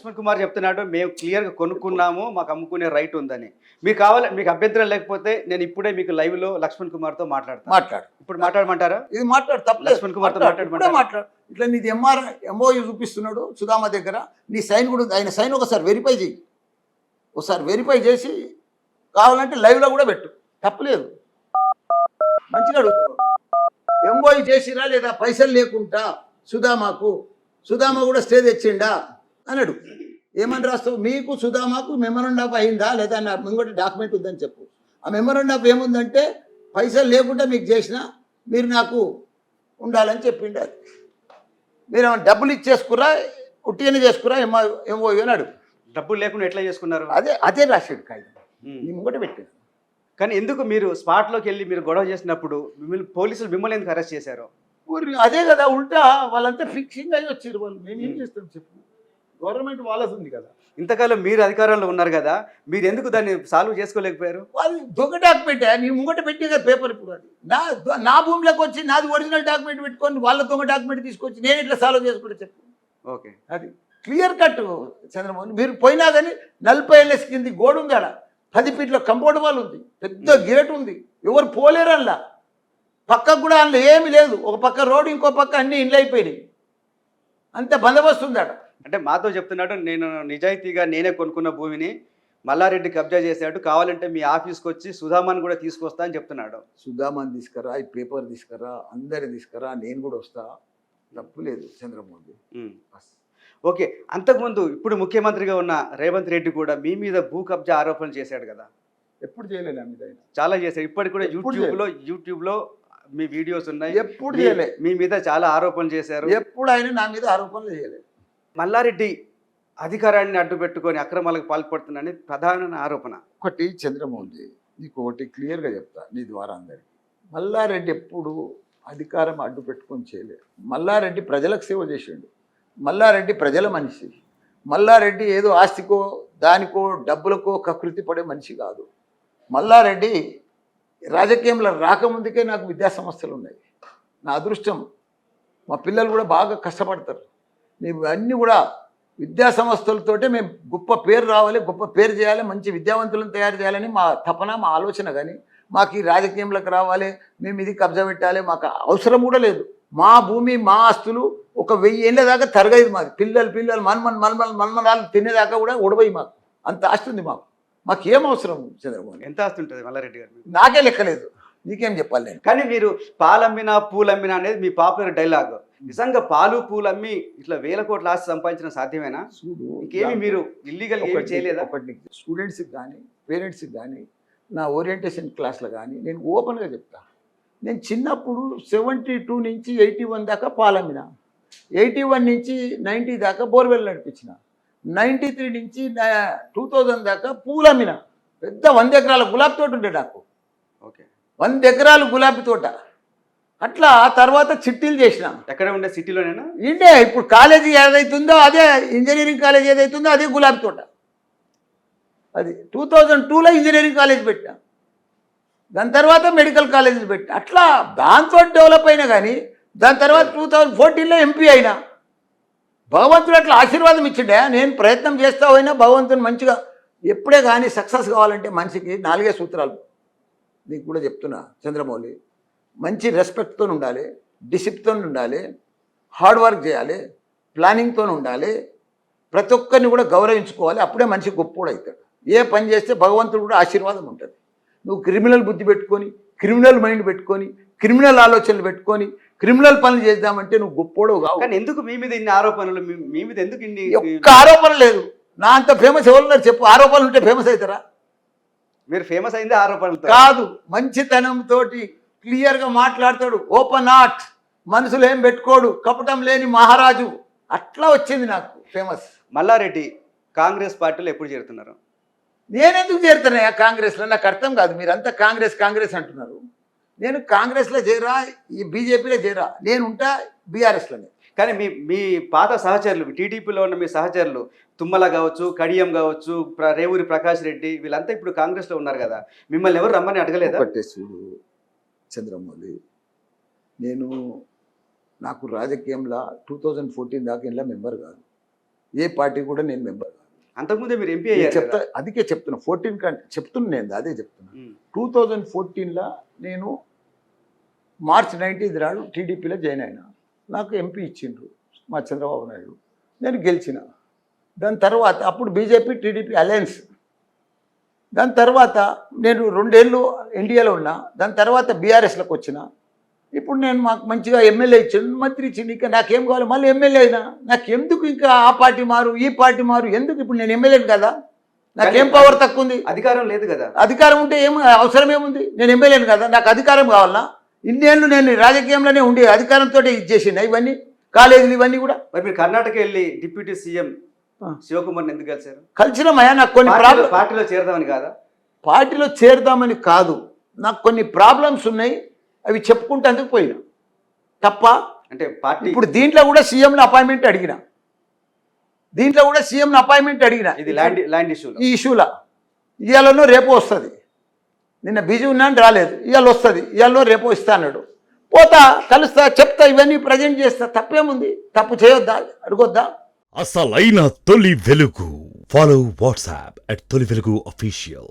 లక్ష్మణ్ కుమార్ చెప్తున్నాడు మేము క్లియర్గా కొనుక్కున్నాము, మాకు అమ్ముకునే రైట్ ఉందని. మీకు కావాలి, మీకు అభ్యంతరం లేకపోతే నేను ఇప్పుడే మీకు లైవ్లో లక్ష్మణ్ కుమార్తో మాట్లాడతాను. మాట్లాడు. ఇప్పుడు మాట్లాడమంటారా? ఇది మాట్లాడు, తప్పలేదు. లక్ష్మణ్ కుమార్తో మాట్లాడమంటారా? మాట్లాడు. ఇట్లా నీది ఎంఓయూ చూపిస్తున్నాడు సుధామ దగ్గర, నీ సైన్ కూడా ఉంది. ఆయన సైన్ ఒకసారి వెరిఫై చేయి, ఒకసారి వెరిఫై చేసి కావాలంటే లైవ్లో కూడా పెట్టు, తప్పలేదు. మంచిగా అడుగుతున్నాడు. ఎంఓయూ చేసిరా లేదా పైసలు లేకుండా సుధామ కూడా స్టే తెచ్చిండా అని అడుగు. ఏమని రాస్తావు? మీకు సుధామకు మెమోరాండం ఆఫ్ అయిందా లేదా నా ఇంకోటి డాక్యుమెంట్ ఉందని చెప్పు. ఆ మెమోరాండం ఆఫ్ ఏముందంటే పైసలు లేకుండా మీకు చేసిన మీరు నాకు ఉండాలని చెప్పిండు. అది మీరు ఏమైనా డబ్బులు ఇచ్చేసుకురా, ఉట్టిగానే చేసుకురా ఎంఓయూ అని అడుగు. డబ్బులు లేకుండా ఎట్లా చేసుకున్నారు? అదే రాశాడు కాగితం, నీ ముంగట పెట్టాడు. కానీ ఎందుకు మీరు స్పాట్లోకి వెళ్ళి మీరు గొడవ చేసినప్పుడు పోలీసులు మిమ్మల్ని ఎందుకు అరెస్ట్ చేశారు? అదే కదా, ఉల్టా వాళ్ళంతా ఫిక్సింగ్ అయ్యి వచ్చారు. వాళ్ళు మేమేం చేస్తాం చెప్పు, గవర్నమెంట్ వాళ్ళది ఉంది కదా. ఇంతకాలం మీరు అధికారంలో ఉన్నారు కదా, మీరు ఎందుకు దాన్ని సాల్వ్ చేసుకోలేకపోయారు? వాళ్ళు దొంగ డాక్యుమెంట్ నీ ముంగట పెట్టే కదా పేపర్. ఇప్పుడు అది నా భూమిలోకి వచ్చి నాది ఒరిజినల్ డాక్యుమెంట్ పెట్టుకొని వాళ్ళ దొంగ డాక్యుమెంట్ తీసుకొచ్చి నేను ఇట్లా సాల్వ్ చేసుకుంటే చెప్పు. ఓకే, అది క్లియర్ కట్ చంద్రమోహన్. మీరు పోయినా కానీ 40 ఏళ్ళ కింది గోడ ఉంది, ఆడ 10 ఫీట్ల కంపౌండ్ వాల్ ఉంది, పెద్ద గేట్ ఉంది, ఎవరు పోలేరు అందులో. పక్కకు కూడా అందులో ఏమీ లేదు, ఒక పక్క రోడ్డు ఇంకో పక్క అన్ని ఇండ్లు అయిపోయినాయి, అంత బందోబస్తు ఉంది ఆడ. అంటే మాతో చెప్తున్నాడు, నేను నిజాయితీగా నేనే కొనుక్కున్న భూమిని మల్లారెడ్డి కబ్జా చేశాడు, కావాలంటే మీ ఆఫీస్కి వచ్చి సుధామాన్ కూడా తీసుకొస్తా అని చెప్తున్నాడు. సుధామాన్ తీసుకురా, ఈ పేపర్ తీసుకురా, అందరి తీసుకురా, నేను కూడా వస్తా, తప్పులేదు చంద్రమోహన్. ఓకే, అంతకుముందు ఇప్పుడు ముఖ్యమంత్రిగా ఉన్న రేవంత్ రెడ్డి కూడా మీ మీద భూ కబ్జా ఆరోపణలు చేశాడు కదా? ఎప్పుడు చేయలేదు మీద చాలా చేశాడు. ఇప్పటికి కూడా యూట్యూబ్లో మీ వీడియోస్ ఉన్నాయి, ఎప్పుడు చేయలేదు. మీ మీద చాలా ఆరోపణలు చేశారు. ఎప్పుడు ఆయన నా మీద ఆరోపణలు చేయలేదు. మల్లారెడ్డి అధికారాన్ని అడ్డు పెట్టుకొని అక్రమాలకు పాల్పడుతున్నాడని ప్రధాన ఆరోపణ. ఒకటి చంద్రమోహన్, నీకు ఒకటి క్లియర్గా చెప్తా నీ ద్వారా అందరికి. మల్లారెడ్డి ఎప్పుడు అధికారం అడ్డు పెట్టుకొని చేయలేదు. మల్లారెడ్డి ప్రజలకు సేవ చేసిండు. మల్లారెడ్డి ప్రజల మనిషి. మల్లారెడ్డి ఏదో ఆస్తికో దానికో డబ్బులకో కకృతి పడే మనిషి కాదు. మల్లారెడ్డి రాజకీయంలో రాకముందుకే నాకు విద్యా సంస్థలు ఉన్నాయి. నా అదృష్టం, మా పిల్లలు కూడా బాగా కష్టపడతారు. మేము అన్నీ కూడా విద్యా సంస్థలతోటే మేము గొప్ప పేరు రావాలి, గొప్ప పేరు చేయాలి, మంచి విద్యావంతులను తయారు చేయాలని మా తపన, మా ఆలోచన. కానీ మాకు ఈ రాజకీయంలోకి రావాలి, మేము ఇది కబ్జా పెట్టాలి, మాకు అవసరం కూడా లేదు. మా భూమి, మా ఆస్తులు ఒక 1000 ఏళ్ళ దాకా తరగదు మాది. పిల్లలు మన్మనాలు తినేదాకా కూడా ఉడవయి. మాకు అంత ఆస్తి ఉంది. మాకేం అవసరం చంద్రబాబు? ఎంత ఆస్తి ఉంటుంది మల్లారెడ్డి గారు? నాకే లెక్కలేదు, నీకేం చెప్పాలి నేను. కానీ మీరు పాలమ్మినా పూలమ్మినా అనేది మీ పాపులర్ డైలాగ్. నిజంగా పాలు పూలు అమ్మి ఇట్లా 1000 కోట్ల ఆస్తి సంపాదించడం సాధ్యమేనా? చూడు, ఇంకేమి మీరు ఇల్లీగల్ ఏమి చేయలేదా? ఒకటి స్టూడెంట్స్కి కానీ పేరెంట్స్కి కానీ నా ఓరియంటేషన్ క్లాస్లో కానీ నేను ఓపెన్గా చెప్తా. నేను చిన్నప్పుడు 72 నుంచి 81 దాకా పాలమ్మిన, 81 నుంచి 90 దాకా బోర్వెల్ నడిపించిన, 93 నుంచి 2000 దాకా పూలమ్మిన. పెద్ద 100 ఎకరాల గులాబీ తోట ఉండే నాకు. ఓకే, 100 ఎకరాలు గులాబీ తోట. అట్లా తర్వాత చిట్టీలు చేసిన. ఎక్కడ ఉండే? సిటీలోనేనా? ఇండే ఇప్పుడు కాలేజీ ఏదైతుందో అదే, ఇంజనీరింగ్ కాలేజ్ ఏదైతుందో అదే గులాబీ తోట. అది 2002లో ఇంజనీరింగ్ కాలేజ్ పెట్టా, దాని తర్వాత మెడికల్ కాలేజీలు పెట్టా. అట్లా దాంతో డెవలప్ అయినా. కానీ దాని తర్వాత 2014లో ఎంపీ అయినా. భగవంతుడు అట్లా ఆశీర్వాదం ఇచ్చిండే. నేను ప్రయత్నం చేస్తా పోయినా భగవంతుని మంచిగా. ఎప్పుడే కానీ సక్సెస్ కావాలంటే మనిషికి 4 సూత్రాలు నీకు కూడా చెప్తున్నా చంద్రమౌళి. మంచి రెస్పెక్ట్తో ఉండాలి, డిసిప్లిన్తో ఉండాలి, హార్డ్ వర్క్ చేయాలి, ప్లానింగ్తో ఉండాలి, ప్రతి ఒక్కరిని కూడా గౌరవించుకోవాలి. అప్పుడే మనిషి గొప్పోడు అవుతాడు. ఏ పని చేస్తే భగవంతుడు కూడా ఆశీర్వాదం ఉంటుంది. నువ్వు క్రిమినల్ బుద్ధి పెట్టుకొని, క్రిమినల్ మైండ్ పెట్టుకొని, క్రిమినల్ ఆలోచనలు పెట్టుకొని క్రిమినల్ పనులు చేద్దామంటే నువ్వు గొప్పోడు కావు. కానీ ఎందుకు మీ మీద ఇన్ని ఆరోపణలు? మీ మీద ఎందుకు ఇన్ని? ఒక్క ఆరోపణ లేదు. నా అంత ఫేమస్ ఎవరున్నారు చెప్పు? ఆరోపణలు ఉంటే ఫేమస్ అవుతారా? మీరు ఫేమస్ అయింది ఆరోపణలతో కాదు, మంచితనంతో క్లియర్గా మాట్లాడతాడు. ఓపెన్ హార్ట్, మనసులో ఏం పెట్టుకోడు, కపటం లేని మహారాజు. అట్లా వచ్చింది నాకు ఫేమస్. మల్లారెడ్డి కాంగ్రెస్ పార్టీలో ఎప్పుడు చేరుతున్నారు? నేనెందుకు చేరుతున్నాయా కాంగ్రెస్లో? నాకు అర్థం కాదు. మీరంతా కాంగ్రెస్ అంటున్నారు. నేను కాంగ్రెస్లో చేరా, ఈ బీజేపీలో చేరా, నేను ఉంటా బీఆర్ఎస్లోనే. కానీ మీ పాత సహచరులు, టీడీపీలో ఉన్న మీ సహచరులు తుమ్మల కావచ్చు, కడియం కావచ్చు, రేవూరి ప్రకాష్ రెడ్డి, వీళ్ళంతా ఇప్పుడు కాంగ్రెస్లో ఉన్నారు కదా, మిమ్మల్ని ఎవరు రమ్మని అడగలేదా? చూడు చంద్రమౌళి, నాకు రాజకీయంలో 2014 దాకా ఇంట్లో మెంబర్ కాదు. ఏ పార్టీ కూడా నేను మెంబర్ కాదు. అంతకుముందే మీరు ఎంపీ నేను అయ్యారు చెప్తా, కదా. అందుకే చెప్తున్నా 14 కంటే చెప్తున్నా, నేను అదే చెప్తున్నా. ఉమ్. 2014లో నేను మార్చ్ 19 నాడు టీడీపీలో జాయిన్ అయినా. నాకు ఎంపీ ఇచ్చిండ్రు మా చంద్రబాబు నాయుడు, నేను గెలిచిన. దాని తర్వాత అప్పుడు బీజేపీ టీడీపీ అలయన్స్. దాని తర్వాత నేను 2 ఏళ్ళు ఎన్డీఏలో ఉన్నా. దాని తర్వాత బీఆర్ఎస్లోకి వచ్చిన. ఇప్పుడు నేను మాకు మంచిగా ఎమ్మెల్యే ఇచ్చిండు, మంత్రి ఇచ్చిండు. ఇంకా నాకేం కావాలి, మళ్ళీ ఎమ్మెల్యే అయినా. నాకు ఎందుకు ఇంకా ఆ పార్టీ మారు ఈ పార్టీ మారు ఎందుకు? ఇప్పుడు నేను ఎమ్మెల్యేని కదా, నాకేం పవర్ తక్కువ ఉంది? అధికారం లేదు కదా. అధికారం ఉంటే ఏం అవసరం ఏముంది? నేను ఎమ్మెల్యేని కదా, నాకు అధికారం కావాలన్నా? ఇన్నేళ్ళు నేను రాజకీయంలోనే ఉండి అధికారంతో ఇది చేసిన ఇవన్నీ కాలేజీలు ఇవన్నీ కూడా. మరి మీరు కర్ణాటక వెళ్ళి డిప్యూటీ సీఎం శివకుమార్ని ఎందుకు కలిశారు? కలిసినమయ్యా, నాకు కొన్ని ప్రాబ్లమ్. పార్టీలో చేరదామని కాదా? పార్టీలో చేరదామని కాదు, నాకు కొన్ని ప్రాబ్లమ్స్ ఉన్నాయి, అవి చెప్పుకుంటేందుకు పోయినా. తప్ప అంటే పార్టీ ఇప్పుడు దీంట్లో కూడా సీఎంని అపాయింట్మెంట్ అడిగిన, దీంట్లో కూడా సీఎంని అపాయింట్మెంట్ అడిగిన. ఇది ల్యాండ్ ఇష్యూలో, ఈ ఇష్యూలో ఇవాళనో రేపు వస్తుంది. నిన్న బిజీ ఉన్నాను రాలేదు, ఇవాళ వస్తుంది, ఇవాళనో రేపు ఇస్తా అన్నాడు. పోతా, కలుస్తా, చెప్తా, ఇవన్నీ ప్రజెంట్ చేస్తా. తప్పేముంది? తప్పు చేయొద్దా? అడగొద్దా? అసలైన తొలి వెలుగు. ఫాలో వాట్సాప్ @తొలి వెలుగు official.